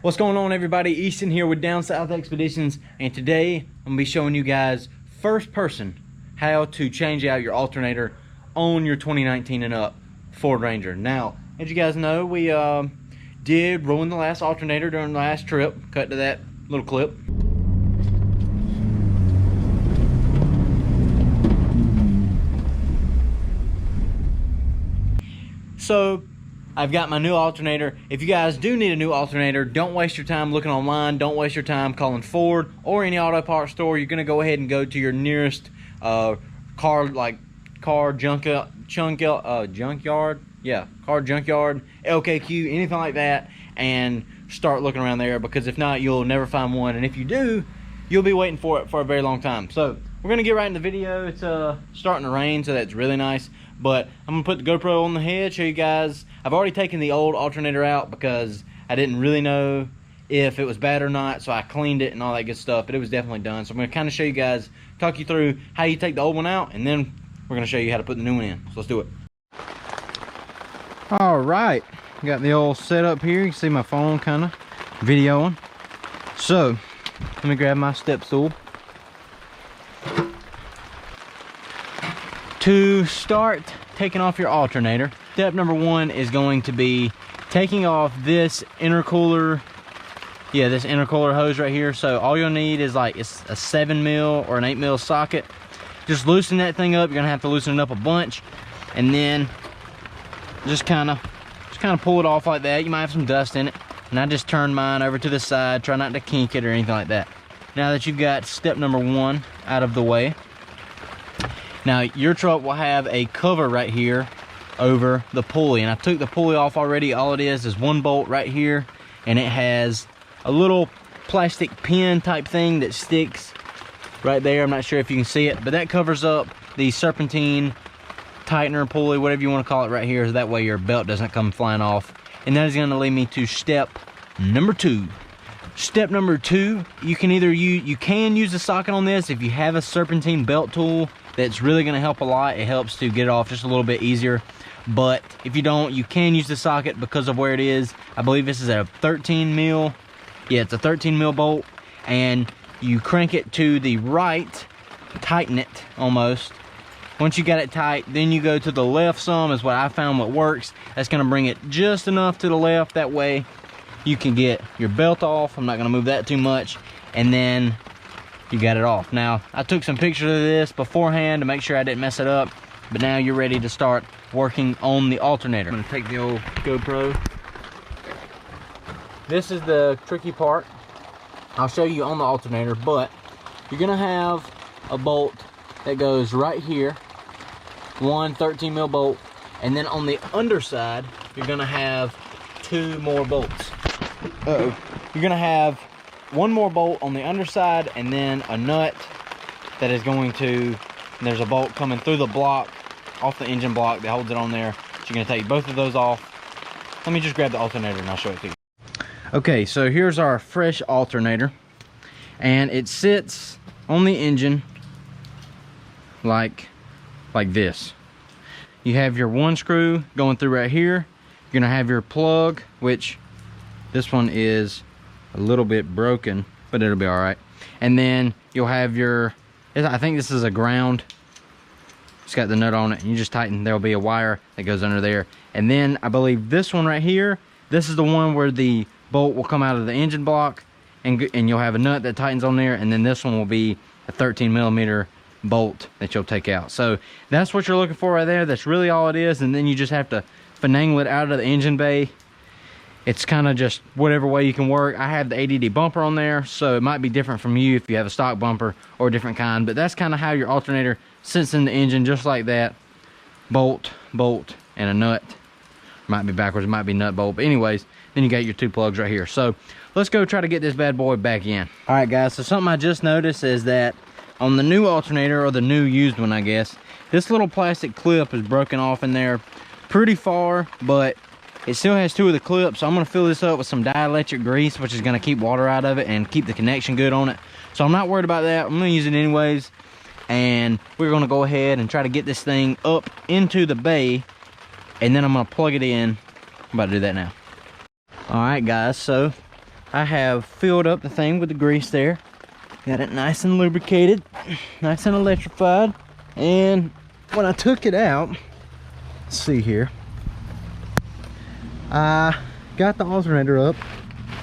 What's going on, everybody? Easton here with Down South Expeditions, and today I'm gonna be showing you guys first person how to change out your alternator on your 2019 and up Ford Ranger. Now, as you guys know, we did ruin the last alternator during the last trip. Cut to that little clip. So I've got my new alternator. If you guys do need a new alternator, don't waste your time looking online. Don't waste your time calling Ford or any auto parts store. You're gonna go ahead and go to your nearest car junkyard, LKQ, anything like that, and start looking around there, because if not, you'll never find one, and if you do, you'll be waiting for it for a very long time. So we're gonna get right in the video. It's starting to rain, so that's really nice, but I'm gonna put the GoPro on the head, show you guys. I've already taken the old alternator out because I didn't really know if it was bad or not, so I cleaned it and all that good stuff, but it was definitely done. So I'm gonna kind of show you guys, talk you through how you take the old one out, and then we're gonna show you how to put the new one in. So let's do it. All right, got the old setup here. You can see my phone kind of videoing. So let me grab my step stool. To start taking off your alternator, step number one is going to be taking off this intercooler. Yeah, this intercooler hose right here. So all you'll need is like it's a 7mm or an 8mm socket. Just loosen that thing up. You're gonna have to loosen it up a bunch, and then just kind of pull it off like that. You might have some dust in it, and I just turn mine over to the side. Try not to kink it or anything like that. Now that you've got step number one out of the way, now your truck will have a cover right here over the pulley, and I took the pulley off already. All it is one bolt right here, and it has a little plastic pin type thing that sticks right there. I'm not sure if you can see it, but that covers up the serpentine tightener pulley, whatever you want to call it, right here, so that way your belt doesn't come flying off. And that is going to lead me to step number two. Step number two, you can use the socket on this if you have a serpentine belt tool. That's really going to help a lot. It helps to get it off just a little bit easier. But if you don't, you can use the socket because of where it is. I believe this is a 13mm. Yeah, it's a 13mm bolt, and you crank it to the right, tighten it almost. Once you got it tight, then you go to the left some, is what I found what works. That's going to bring it just enough to the left. That way you can get your belt off. I'm not going to move that too much, and then you got it off. Now, I took some pictures of this beforehand to make sure I didn't mess it up, but now you're ready to start working on the alternator. I'm going to take the old GoPro. This is the tricky part. I'll show you on the alternator, but you're going to have a bolt that goes right here, one 13mm bolt, and then on the underside, you're going to have two more bolts. You're going to have one more bolt on the underside, and then a nut that is going to, there's a bolt coming through the block, off the engine block that holds it on there. So you're going to take both of those off. Let me just grab the alternator and I'll show it to you. Okay, so here's our fresh alternator, and it sits on the engine like this. You have your one screw going through right here. You're going to have your plug, which this one is a little bit broken, but it'll be all right. And then you'll have your, I think this is a ground. It's got the nut on it, and you just tighten. There'll be a wire that goes under there. And then I believe this one right here, this is the one where the bolt will come out of the engine block, and you'll have a nut that tightens on there, and then this one will be a 13mm bolt that you'll take out. So that's what you're looking for right there. That's really all it is. And then you just have to finagle it out of the engine bay. It's kind of just whatever way you can work. I have the ADD bumper on there, so it might be different from you if you have a stock bumper or a different kind, but that's kind of how your alternator sits in the engine, just like that. Bolt, and a nut. Might be backwards, it might be nut bolt, but anyways, then you got your two plugs right here. So let's go try to get this bad boy back in. All right, guys, so something I just noticed is that on the new alternator, or the new used one, I guess, this little plastic clip is broken off in there pretty far, but it still has two of the clips. So I'm going to fill this up with some dielectric grease, which is going to keep water out of it and keep the connection good on it. So I'm not worried about that. I'm going to use it anyways, and we're going to go ahead and try to get this thing up into the bay, and then I'm going to plug it in. I'm about to do that now. All right, guys, so I have filled up the thing with the grease there. Got it nice and lubricated, nice and electrified. And when I took it out, let's see here, I got the alternator up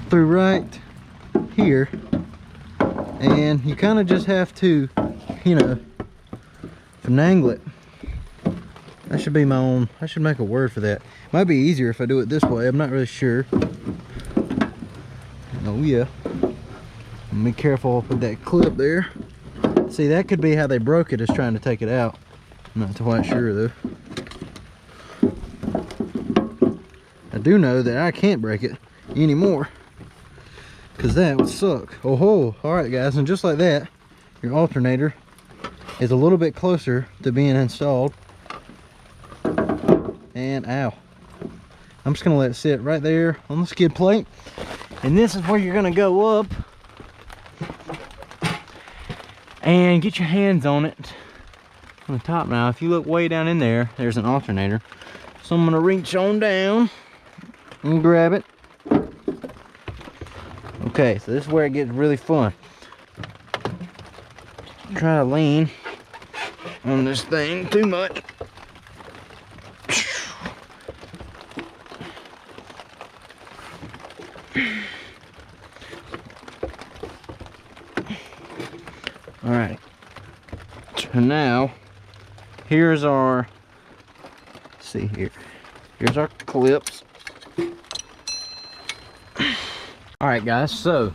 through right here, and you kind of just have to, you know, finagle it. That should be my own, I should make a word for that. Might be easier if I do it this way, I'm not really sure. Oh yeah. Be careful with that clip there. See, that could be how they broke it, is trying to take it out. I'm not quite sure though. I do know that I can't break it anymore, because that would suck. Oh ho! Alright guys, and just like that, your alternator is a little bit closer to being installed. And ow. I'm just gonna let it sit right there on the skid plate. And this is where you're gonna go up and get your hands on it on the top. Now if you look way down in there, there's an alternator, so I'm gonna reach on down and grab it. Okay, so this is where it gets really fun. Try to lean on this thing too much. Alright, so now here's our, let's see here, here's our clips. Alright guys, so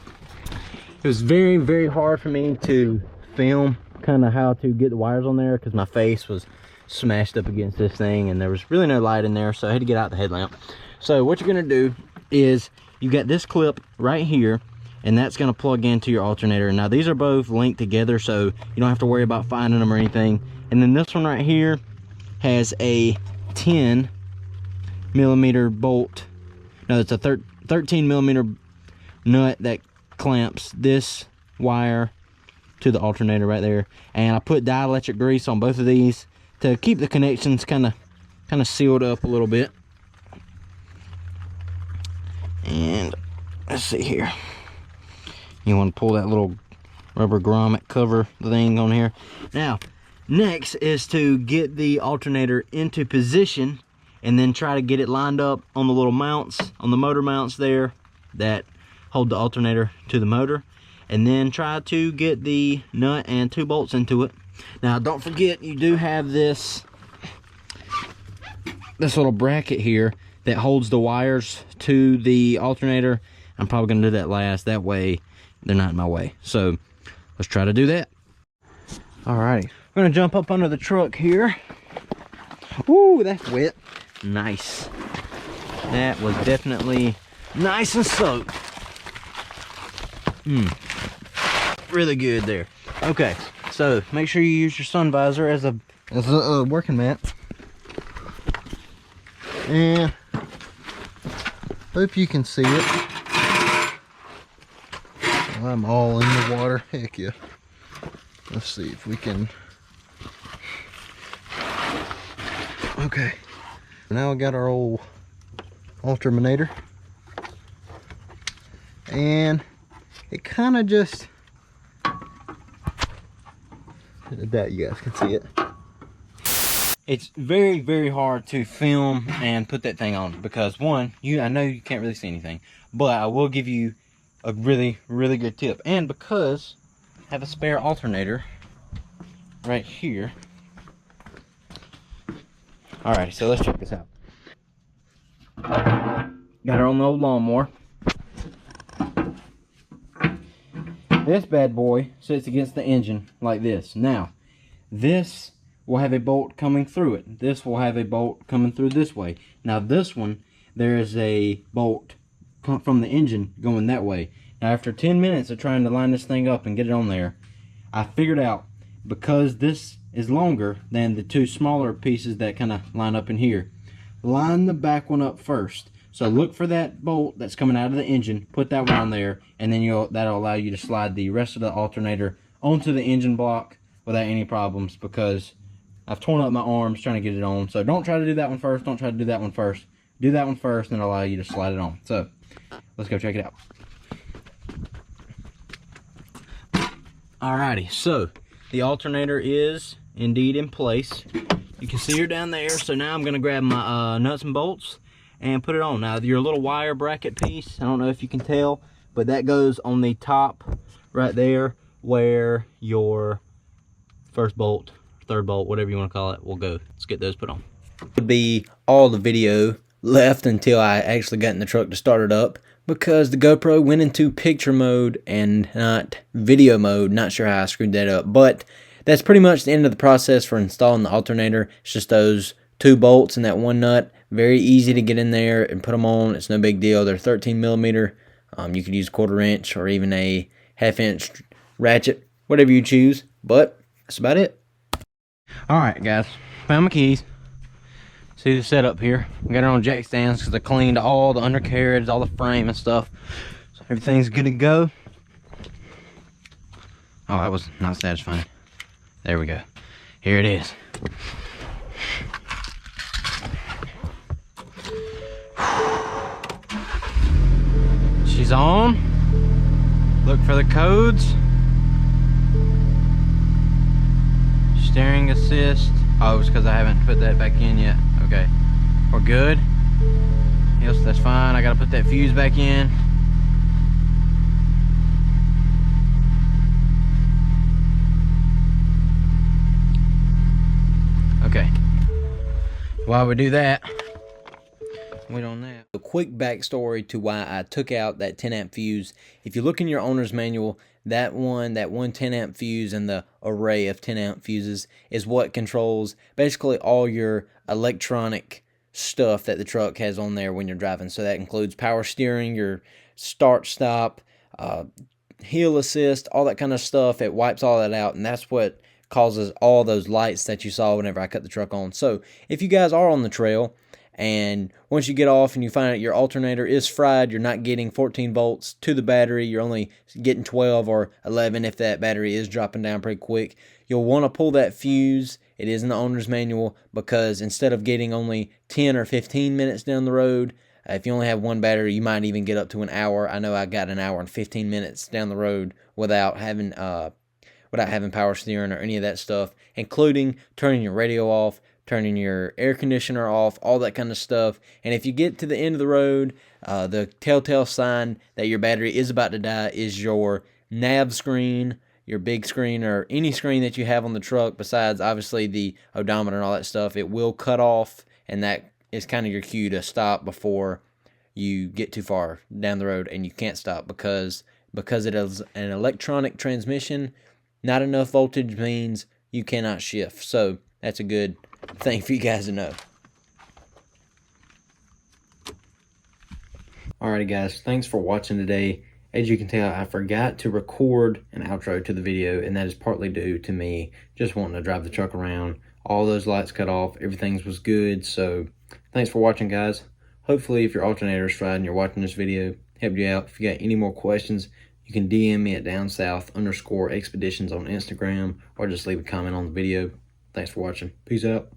it was very hard for me to film kind of how to get the wires on there, because my face was smashed up against this thing and there was really no light in there, so I had to get out the headlamp. So what you're going to do is, you got this clip right here, and that's going to plug into your alternator. Now these are both linked together, so you don't have to worry about finding them or anything. And then this one right here has a 10 millimeter bolt. No, it's a 13 millimeter nut that clamps this wire to the alternator right there. And I put dielectric grease on both of these to keep the connections kind of sealed up a little bit. And let's see here, you want to pull that little rubber grommet cover thing on here. Now next is to get the alternator into position, and then try to get it lined up on the little mounts, on the motor mounts there that hold the alternator to the motor, and then try to get the nut and 2 bolts into it. Now don't forget, you do have this little bracket here that holds the wires to the alternator. I'm probably gonna do that last, that way they're not in my way. So let's try to do that. Alrighty, we're gonna jump up under the truck here. Ooh, that's wet. Nice. That was definitely nice and soaked. Really good there. Okay, so make sure you use your sun visor as a working mat. And hope you can see it. I'm all in the water. Heck yeah. Let's see if we can. Okay. Now we got our old alternator. And it kind of just, that you guys can see it. It's very hard to film and put that thing on, because one, I know you can't really see anything, but I will give you a really good tip. And because I have a spare alternator right here. Alright, so let's check this out. Got our own old lawnmower. This bad boy sits against the engine like this. Now, this will have a bolt coming through it. This will have a bolt coming through this way. Now this one, there is a bolt from the engine going that way. Now after 10 minutes of trying to line this thing up and get it on there, I figured out, because this is longer than the 2 smaller pieces that kind of line up in here, line the back one up first. So look for that bolt that's coming out of the engine, put that one on there, and then that'll allow you to slide the rest of the alternator onto the engine block without any problems, because I've torn up my arms trying to get it on. So don't try to do that one first. Don't try to do that one first. Do that one first, and it'll allow you to slide it on. So let's go check it out. Alrighty, so the alternator is indeed in place. You can see her down there. So now I'm gonna grab my nuts and bolts and put it on. Now your little wire bracket piece, I don't know if you can tell, but that goes on the top right there where your first bolt, third bolt, whatever you want to call it, will go. Let's get those put on. Would be all the video left until I actually got in the truck to start it up, because the GoPro went into picture mode and not video mode. Not sure how I screwed that up, but that's pretty much the end of the process for installing the alternator. It's just those 2 bolts and that 1 nut. Very easy to get in there and put them on. It's no big deal. They're 13 millimeter. You could use 1/4 inch or even a 1/2 inch ratchet, whatever you choose, but that's about it. Alright guys, found my keys. See the setup here. We got it on jack stands because I cleaned all the undercarriage, all the frame and stuff. So everything's good to go. Oh, that was not satisfying. There we go. Here it is. She's on. Look for the codes. Steering assist. Oh, it's because I haven't put that back in yet. Okay, we're good. Yes, that's fine. I gotta put that fuse back in. Okay, while we do that, wait on that. A quick backstory to why I took out that 10 amp fuse. If you look in your owner's manual, that one 10 amp fuse and the array of 10 amp fuses is what controls basically all your electronic stuff that the truck has on there when you're driving. So that includes power steering, your start stop, hill assist, all that kind of stuff. It wipes all that out, and that's what causes all those lights that you saw whenever I cut the truck on. So if you guys are on the trail and once you get off and you find out your alternator is fried, you're not getting 14 volts to the battery, you're only getting 12 or 11 if that battery is dropping down pretty quick, you'll want to pull that fuse. It is in the owner's manual, because instead of getting only 10 or 15 minutes down the road, if you only have 1 battery, you might even get up to an hour. I know I got an hour and 15 minutes down the road without having power steering or any of that stuff, including turning your radio off, turning your air conditioner off, all that kind of stuff. And if you get to the end of the road, the telltale sign that your battery is about to die is your nav screen, your big screen, or any screen that you have on the truck besides obviously the odometer and all that stuff. It will cut off, and that is kind of your cue to stop before you get too far down the road and you can't stop, because it is an electronic transmission. Not enough voltage means you cannot shift. So that's a good thing for you guys to know. Alrighty guys, thanks for watching today. As you can tell, I forgot to record an outro to the video, and that is partly due to me just wanting to drive the truck around. All those lights cut off, everything was good. So thanks for watching guys. Hopefully if your alternator is fried and you're watching this video, helped you out. If you got any more questions, you can DM me at downsouth_expeditions on Instagram, or just leave a comment on the video. Thanks for watching. Peace out.